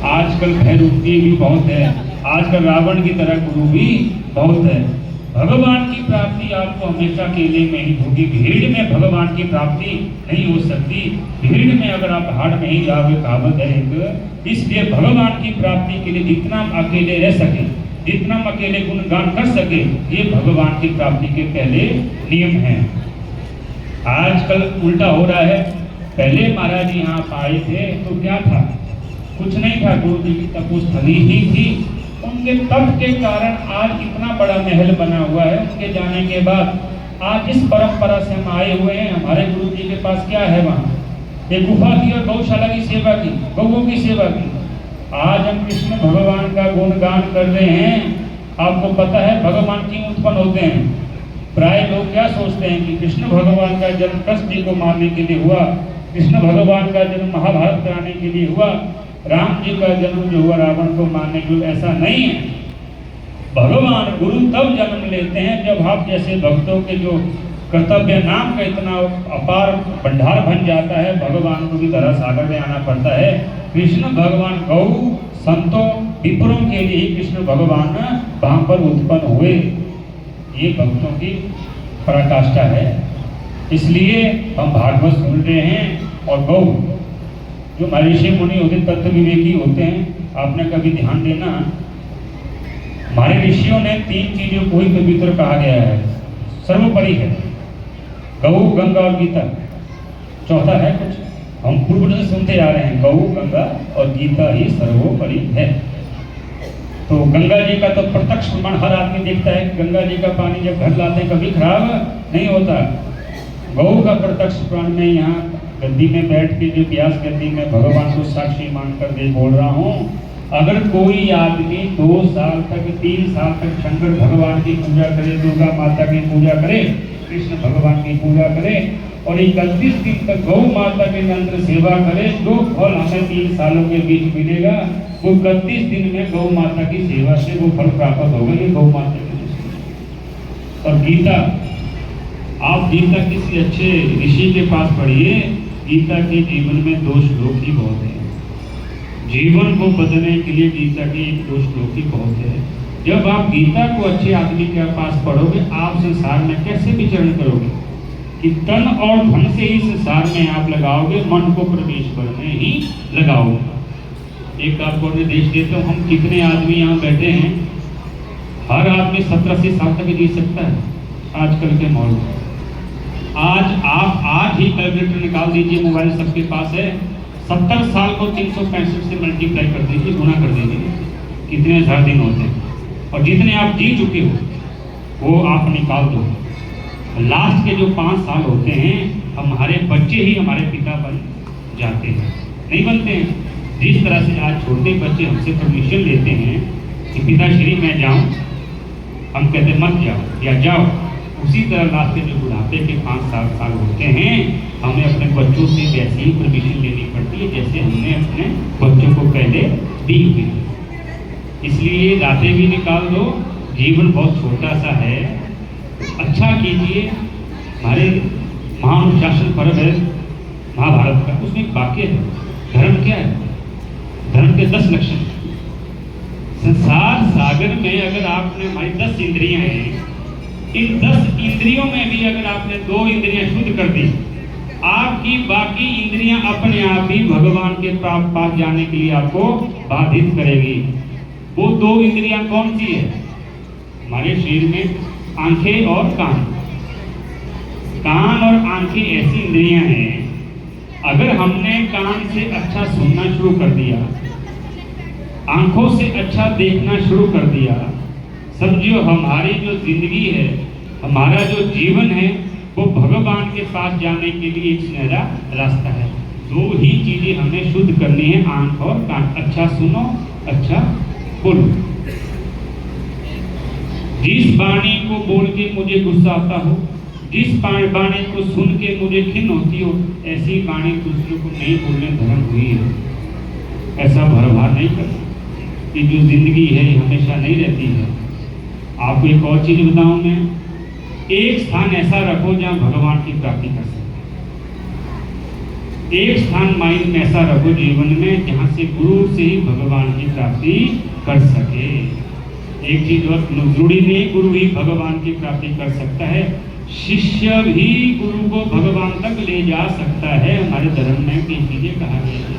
आजकल भयरूपी भी बहुत है, आजकल रावण की तरह गुरु भी बहुत है। भगवान की प्राप्ति आपको हमेशा अकेले में ही होगी, भीड़ में भगवान की प्राप्ति नहीं हो सकती। भीड़ में अगर आप भाड़ में ही जाओगे, कहावत है एक। इसलिए भगवान की प्राप्ति के लिए जितना हम अकेले रह सके, जितना हम अकेले गुणगान कर सके, ये भगवान की प्राप्ति के पहले नियम हैं। आजकल उल्टा हो रहा है। पहले महाराज जी यहाँ आए थे तो क्या था? कुछ नहीं था, गुरु जी की तपोस्थली ही थी। उनके तप के कारण आज इतना बड़ा महल बना हुआ है। उनके जाने के बाद आज इस परंपरा से हम आए हुए हैं। हमारे गुरु जी के पास क्या है? वहाँ एक गुफा की और गौशाला की सेवा की, गौओं की सेवा की। आज हम कृष्ण भगवान का गुणगान कर रहे हैं। आपको पता है भगवान क्यों उत्पन्न होते हैं? प्राय लोग क्या सोचते हैं कि कृष्ण भगवान का जन्म कृष्ण जी को मारने के लिए हुआ, कृष्ण भगवान का जन्म महाभारत कराने के लिए हुआ, राम जी का जन्म जो हुआ रावण को मारने के लिए। ऐसा नहीं है। भगवान गुरु तब जन्म लेते हैं जब आप जैसे भक्तों के जो कर्तव्य नाम का इतना अपार भंडार बन जाता है, भगवान को भी धरा सागर में आना पड़ता है। कृष्ण भगवान गौ संतों विप्रों के लिए ही कृष्ण भगवान वहां पर उत्पन्न हुए। ये भक्तों की पराकाष्ठा है। इसलिए हम भागवत सुन रहे हैं। और गौ जो हमारे ऋषि मुनि होते, तत्व विवेकी होते हैं, आपने कभी ध्यान देना, हमारे ऋषियों ने 3 चीजों को ही पवित्र कहा गया है, सर्वोपरि है। गौ, गंगा और गीता। चौथा है कुछ? हम पूर्व से सुनते आ रहे हैं, गौ, गंगा और गीता ही सर्वोपरि है। तो गंगा जी का तो प्रत्यक्ष प्रमाण हर आदमी देखता है। गंगा जी का पानी जब घर लाते हैं कभी खराब नहीं होता। गौ का प्रत्यक्ष प्रमाण में यहाँ गद्दी में बैठ के, जो व्यास गद्दी में भगवान को साक्षी मानकर दे बोल रहा हूँ। अगर कोई आदमी 2 साल तक 3 साल तक शंकर भगवान की पूजा करे, दुर्गा माता की पूजा करे, कृष्ण भगवान की पूजा करे और 31 दिन तक गौ माता के मंत्र सेवा करे, जो फल हमें 3 सालों के बीच मिलेगा, वो 31 दिन में गौ माता की सेवा से वो फल प्राप्त होगा। ये गौ माता की। और गीता, आप गीता किसी अच्छे ऋषि के पास पढ़िए। गीता के जीवन में 2 श्लोक ही बहुत है। जीवन को बदलने के लिए गीता के 1-2 श्लोक ही बहुत है। जब आप गीता को अच्छे आदमी के पास पढ़ोगे, आप संसार में कैसे विचरण करोगे? कि तन और धन से ही संसार में आप लगाओगे, मन को परमेश्वर में ही लगाओगे। एक आपको निर्देश देता हूँ, हम कितने आदमी यहाँ बैठे हैं, हर आदमी 17 से 7 तक जी सकता है आजकल के माहौल में। आज ही कैलकुलेटर निकाल दीजिए, मोबाइल सबके पास है। 70 साल को 365 से मल्टीप्लाई कर दीजिए, गुना कर दीजिए, कितने हजार दिन होते हैं। और जितने आप जी चुके हो वो आप निकाल दो। लास्ट के जो 5 साल होते हैं, हमारे बच्चे ही हमारे पिता बन जाते हैं, नहीं बनते हैं। जिस तरह से आज छोटे बच्चे हमसे परमिशन लेते हैं कि पिताश्री मैं जाऊं, हम कहते मत जाओ या जाओ, उसी तरह लास्ट के जो बुढ़ापे के 5 साल होते हैं, हमें अपने बच्चों से वैसे ही परमिशन लेनी पड़ती है जैसे हमने अपने बच्चों को पहले दी हुई। इसलिए रातें भी निकाल दो। जीवन बहुत छोटा सा है, अच्छा कीजिए। हमारे महानुशासन पर्व है महाभारत का, उसमें एक वाक्य है, धर्म क्या है? धर्म के 10 लक्षण। संसार सागर में अगर आपने, हमारी 10 इंद्रियां हैं, इन 10 इंद्रियों में भी अगर आपने 2 इंद्रियां शुद्ध कर दी, आपकी बाकी इंद्रियां अपने आप ही भगवान के पास जाने के लिए आपको बाधित करेगी। वो 2 इंद्रियां कौन सी है? हमारे शरीर में आंखें और कान। कान और आंखें ऐसी इंद्रियां हैं, अगर हमने कान से अच्छा सुनना शुरू कर दिया, आंखों से अच्छा देखना शुरू कर दिया, समझियो हमारी जो जिंदगी है, हमारा जो जीवन है, वो भगवान के पास जाने के लिए एक सुनहरा रास्ता है। 2 ही चीजें हमें शुद्ध करनी है, आंख और कान। अच्छा सुनो, अच्छा बोलो। जिस वाणी को बोल के मुझे गुस्सा आता हो, जिस वाणी को सुन के मुझे खिन्न होती हो, ऐसी वाणी दूसरों को नहीं बोलने धर्म हुई है। ऐसा भरभार नहीं करना कि जो जिंदगी है हमेशा नहीं रहती है। आपको एक और चीज बताऊं मैं, एक स्थान ऐसा रखो जहां भगवान की प्राप्ति कर सकते। एक स्थान माइंड में ऐसा रखो जीवन में जहाँ से गुरु से ही भगवान की प्राप्ति कर सके। एक चीज और जरूरी नहीं गुरु ही भगवान की प्राप्ति कर सकता है, शिष्य भी गुरु को भगवान तक ले जा सकता है। हमारे धर्म में कई चीजें कहा गया है।